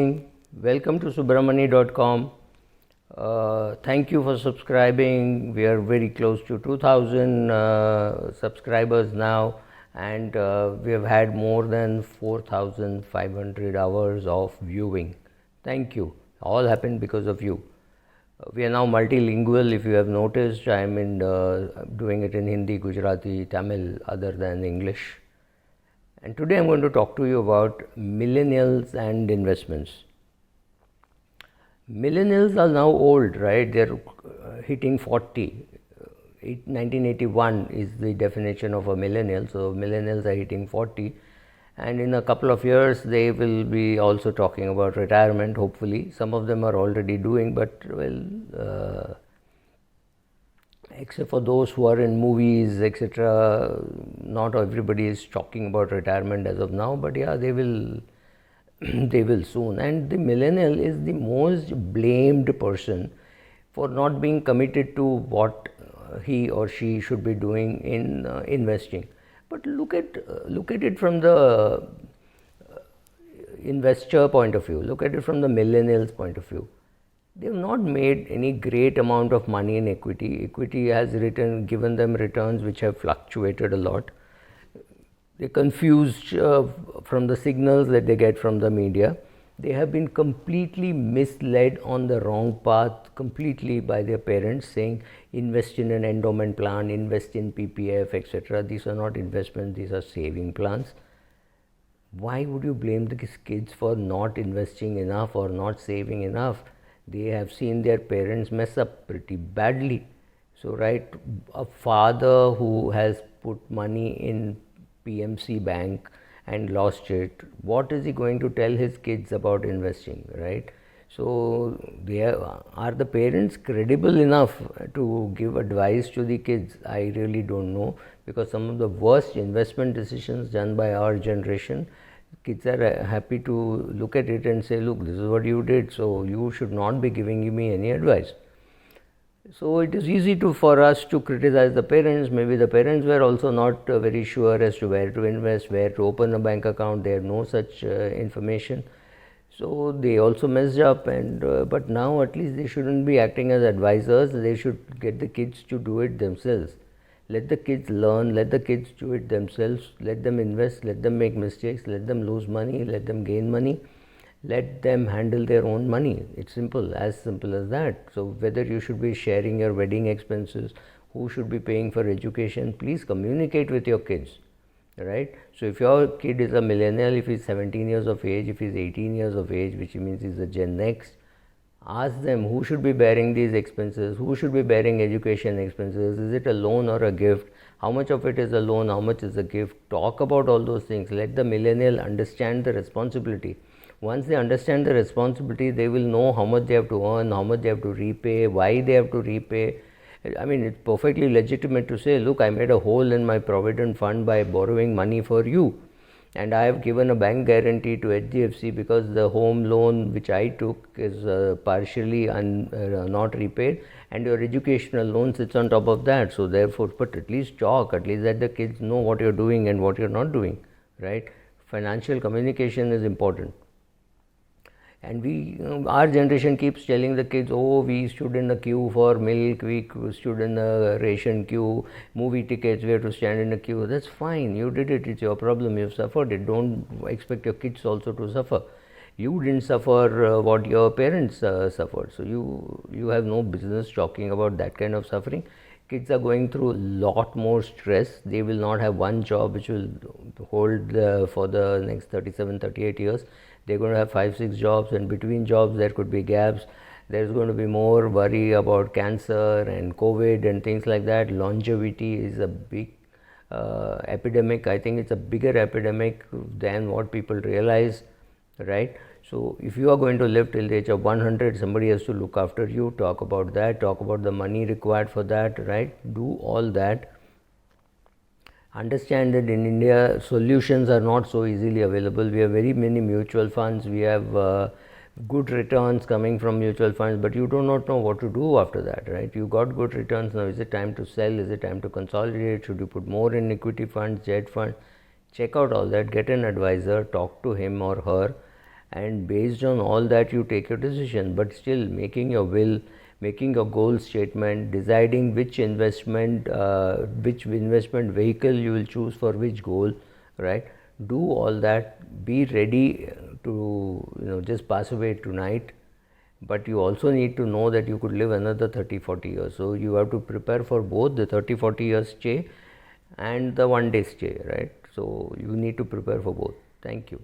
Welcome to subramani.com. Thank you for subscribing. We are very close to 2000 subscribers now, and we have had more than 4500 hours of viewing. Thank you. All happened because of you. We are now multilingual. If you have noticed, I am doing it in Hindi, Gujarati, Tamil, other than English. And today I'm going to talk to you about millennials and investments. Millennials are now old, right? They're hitting 40. 1981 is the definition of a millennial. So millennials are hitting 40. And in a couple of years, they will be also talking about retirement, hopefully. Some of them are already doing, but well, except for those who are in movies, etc., not everybody is talking about retirement as of now, but yeah, they will they will soon. And the millennial is the most blamed person for not being committed to what he or she should be doing in investing. But look at it from the investor point of view. Look at it from the millennials point of view. They have not made any great amount of money in equity. Equity has given them returns which have fluctuated a lot. They're confused from the signals that they get from the media. They have been completely misled on the wrong path completely by their parents, saying invest in an endowment plan, invest in PPF, etc. These are not investments, these are saving plans. Why would you blame these kids for not investing enough or not saving enough? They have seen their parents mess up pretty badly. So, right, a father who has put money in PMC Bank and lost it, what is he going to tell his kids about investing, right? So, are the parents credible enough to give advice to the kids? I really don't know, because some of the worst investment decisions done by our generation, kids are happy to look at it and say, look, this is what you did, so you should not be giving me any advice. So it is easy for us to criticize the parents. Maybe the parents were also not very sure as to where to invest, where to open a bank account. They had no such information. So they also messed up, and but now at least they shouldn't be acting as advisors. They should get the kids to do it themselves. Let the kids learn, let the kids do it themselves, let them invest, let them make mistakes, let them lose money, let them gain money, let them handle their own money. It's simple as that. So whether you should be sharing your wedding expenses, who should be paying for education, please communicate with your kids, right? So if your kid is a millennial, if he's 17 years of age, if he's 18 years of age, which means he's a Gen X, ask them who should be bearing these expenses, who should be bearing education expenses, is it a loan or a gift, how much of it is a loan, how much is a gift. Talk about all those things. Let the millennial understand the responsibility. Once they understand the responsibility, they will know how much they have to earn, how much they have to repay, why they have to repay. I mean, it's perfectly legitimate to say, look, I made a hole in my provident fund by borrowing money for you, and I have given a bank guarantee to HDFC because the home loan which I took is partially not repaid, and your educational loan sits on top of that. So therefore, but at least talk, at least let the kids know what you're doing and what you're not doing, right? Financial communication is important. And our generation keeps telling the kids, oh, we stood in the queue for milk, we stood in the ration queue, movie tickets, we have to stand in the queue. That's fine, you did it, it's your problem, you've suffered it. Don't expect your kids also to suffer. You didn't suffer what your parents suffered, so you have no business talking about that kind of suffering. Kids are going through a lot more stress. They will not have one job which will hold for the next 37-38 years. They're going to have 5-6 jobs, and between jobs there could be gaps. There's going to be more worry about cancer and COVID and things like that. Longevity is a big epidemic. I think it's a bigger epidemic than what people realize, right? So if you are going to live till the age of 100, somebody has to look after you. Talk about that, talk about the money required for that, right? Do all that. Understand that in India, solutions are not so easily available. We have very many mutual funds. We have good returns coming from mutual funds, but you do not know what to do after that, right? You got good returns. Now, is it time to sell? Is it time to consolidate? Should you put more in equity funds, jet funds? Check out all that. Get an advisor. Talk to him or her. and based on all that you take your decision. But still, making your will, making a goal statement, deciding which investment vehicle you will choose for which goal, right? Do all that. Be ready to just pass away tonight, but you also need to know that you could live another 30-40 years. So you have to prepare for both the 30-40 years stay and the one day stay, right? So you need to prepare for both. Thank you.